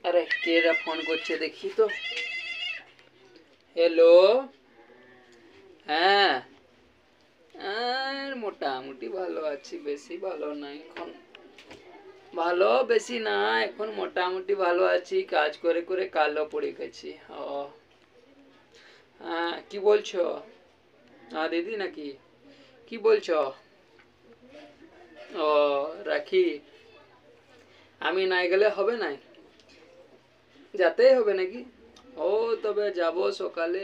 আরে কেরা ফোন করছে দেখি তো। হ্যালো, হ্যাঁ। আর মোটামুটি ভালো আছি, বেশি ভালো নাই এখন। ভালো বেশি না, এখন মোটামুটি ভালো আছি। কাজ করে করে কালো পড়ে গেছি। ও হ্যাঁ, কি বলছো? হ্যাঁ দিদি নাকি? কি বলছো? ও রাখি, আমি নাই গেলে হবে না? যেতেই হবে নাকি? ও তবে যাব সকালে।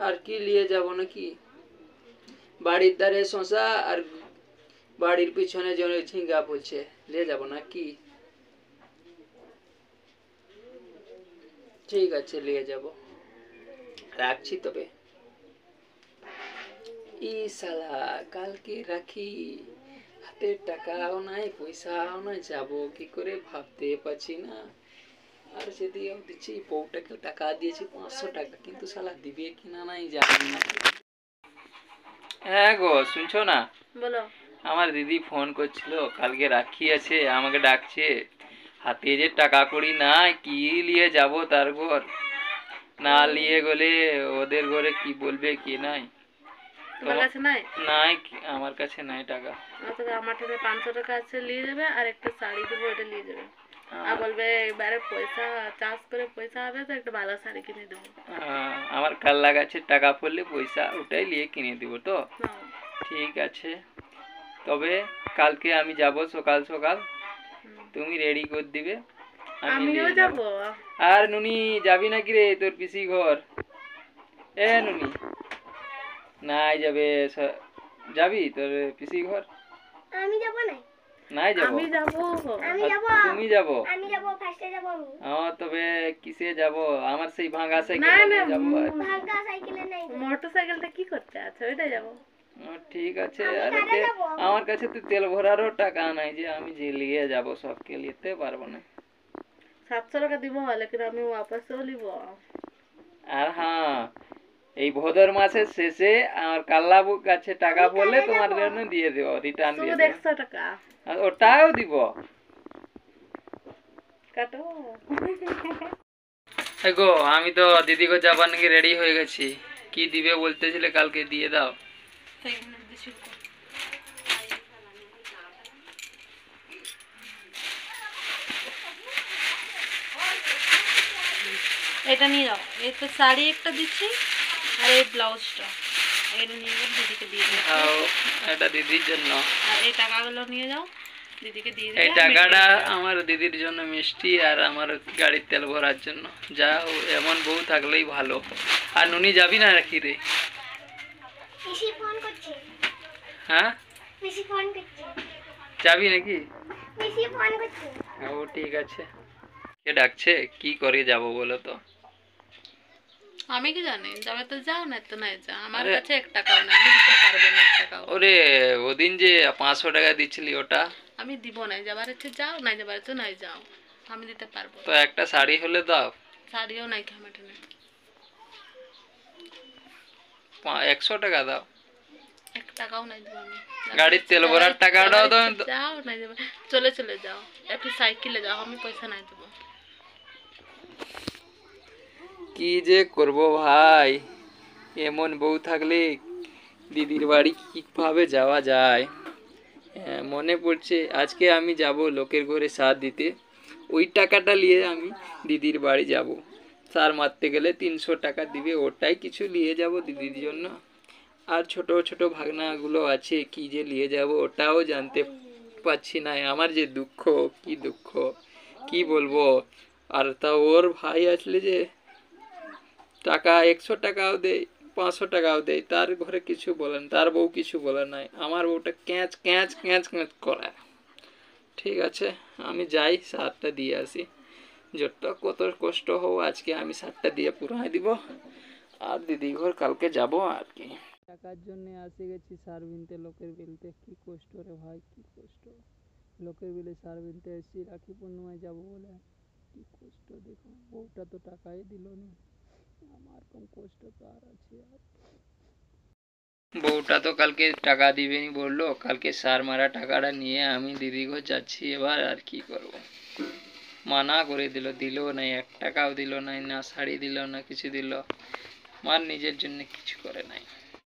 আর কি নিয়ে যাব নাকি? বাড়ির ধারে শশা আর বাড়ির পিছনে যেন ঝিঙ্গা বলছে, নিয়ে যাব নাকি? ঠিক আছে, নিয়ে যাব। রাখছি তবে। ই শালা, কালকে রাখি, হাতে টাকাও নাই পয়সাও নাই, যাব কি করে ভাবতে পারছি না। আর সেদিকে দিচ্ছি, বউটাকে টাকা দিয়েছি 500 টাকা, কিন্তু শালা দিবে কিনা নাই জানি না। হ্যাঁ গো, শুনছো না? বলো। আমার দিদি ফোন করছিল, কালকে রাখি আছে, আমাকে ডাকছে। হাতে যে টাকা কড়ি নাই, কি নিয়ে যাব তার ঘর? না নিয়ে গেলে ওদের ঘরে কি বলবে কি নাই। তোমার কাছে নাই? নাই, আমার কাছে নাই টাকা। তবে আমার কাছে 500 টাকা আছে, নিয়ে যাবে। আর একটা শাড়ি দেবো, ওটা নিয়ে যাবে। আর বলবে এবারে পয়সা চার্জ করে পয়সা হবে তো একটা ভালো শাড়ি কিনে দেবো। আমার কাল্লা গাছের টাকা পড়লে পয়সা ওটাই নিয়ে কিনে দিব তো। হ্যাঁ। ঠিক আছে, তবে কালকে আমি যাব সকাল সকাল, তুমি রেডি করে দিবে, আমি আমিও নিয়ে যাব। যাবো। আর নুনি, যাবি নাকি রে তোর পিসি ঘর? এ নুনি, নাই যাবে, যাবি তোর পিসি ঘর? আমি যাব না। নাই যাব? আমি যাব। আমি যাব। তুমি যাব? আমি যাব, ফার্স্টে যাব আমি। তবে কিসে যাব? আমার সেই ভাঙা না সাইকেল না, নিয়ে যাব। ভাঙা সাইকেলে নাই, মোটরসাইকেলটা কি করতে আছে, ওইটা যাব। ঠিক আছে। আরে আমার কাছে তো তেল ভরারও টাকা নাই যে আমি যে নিয়ে যাব, সবকে নিতে পারবো না। 700 টাকা দিব, লেকিন আমি ওয়াপাসও নিব। আর হ্যাঁ, এই ভোদর মাসের শেষে আমার কাল্লাবু কাছে টাকা পড়লে তোমার জন্য দিয়ে দেবো, রিটার্ন দিয়ে শুধু দেবো। 100 টাকা আর ওটাও দিব। কাটো। গো, আমি তো দিদিকে যাবার নাকি রেডি হয়ে গেছি। কি দিবে বলতেছিলে, কালকে দিয়ে দাও। এটা নিয়ে যাও, এই তো শাড়ি একটা দিচ্ছি আর এই ব্লাউজটা, এটা নিয়ে যাও, দিদিকে দিয়ে দাও। এটা দিদির জন্য। আর এই টাকাগুলো নিয়ে যাও, দিদিকে দিয়ে দাও। এই টাকাটা আমার দিদির জন্য মিষ্টি, আর আমার গাড়ির তেল ভরার জন্য। যা এমন বউ থাকলেই ভালো। আর নুনি যাবি না নাকি রে? পিসি ফোন করছে। হ্যাঁ, পিসি ফোন করছে। যাবি নাকি? পিসি ফোন করছে। ও ঠিক আছে। কে ডাকছে? কি করে যাব বলো তো? আমি কি জানি, যাবে তো যাও, না তো নাই যাও। আমার কাছে 1 টাকাও নাই, আমি দিতে পারবো না 1 টাকাও। ওরে, ওদিন যে 500 টাকা দিচ্ছিলি ওটা? আমি দিব না, যাবার ইচ্ছে যাও, নাই যাবার ইচ্ছে নাই যাও, আমি দিতে পারবো। তো একটা শাড়ি হলে দাও। শাড়িও নাই আমার এখানে। 100 টাকা দাও। 1 টাকাও নাই দিব আমি। গাড়ির তেল ভরার টাকাটাও দাও। যাও, নাই যাবে, চলে চলে যাও, একটু সাইকেলে যাও, আমি পয়সা নাই দেবো। কি যে করব ভাই, এমন বউ থাকলে দিদির বাড়ি কিভাবে যাওয়া যায়। মনে পড়ছে আজকে আমি যাব লোকের ঘরে সার দিতে, ওই টাকাটা নিয়ে আমি দিদির বাড়ি যাব। সার মারতে গেলে 300 টাকা দিবে, ওটাই কিছু নিয়ে যাব দিদির জন্য। আর ছোট ছোট ভাগনাগুলো আছে, কি যে নিয়ে যাব ওটাও জানতে পারছি না। আমার যে দুঃখ, কি দুঃখ, কি বলবো। আর তা ওর ভাই আসলে যে টাকা 100 টাকাও দেয়, 500 টাকাও দেয়, তার ঘরে কিছু বলেন, তার বউ কিছু বলে নাই। আমার বউটা ক্যাঁচ ক্যাঁচ ক্যাঁচ ক্যাঁচ করে। ঠিক আছে, আমি যাই, সারটা দিয়ে আসি। যত কত কষ্ট হোক, আজকে আমি সারটা দিয়ে পুরাই দিব, আর দিদি ঘর কালকে যাব আর কি। টাকার জন্য আসে গেছি সার বিনতে, লোকের বিলতে। কি কষ্ট রে ভাই, কি কষ্ট। লোকের বিলে সার বিনতে এসেছি, রাখি পূর্ণিমায় যাব বলে। কি কষ্ট দেখো, বউটা তো টাকাই দিল না। আমার কম কষ্ট তো আর আছে আর। বউটা তো কালকে টাকা দিবেনি বললো, কালকে সার মারা টাকাটা নিয়ে আমি দিদি ঘর যাচ্ছি, এবার আর কি করব। মানা করে দিল না, 1 টাকাও দিল না, না শাড়ি দিল না কিছু দিল, আমার নিজের জন্য কিছু করে নাই।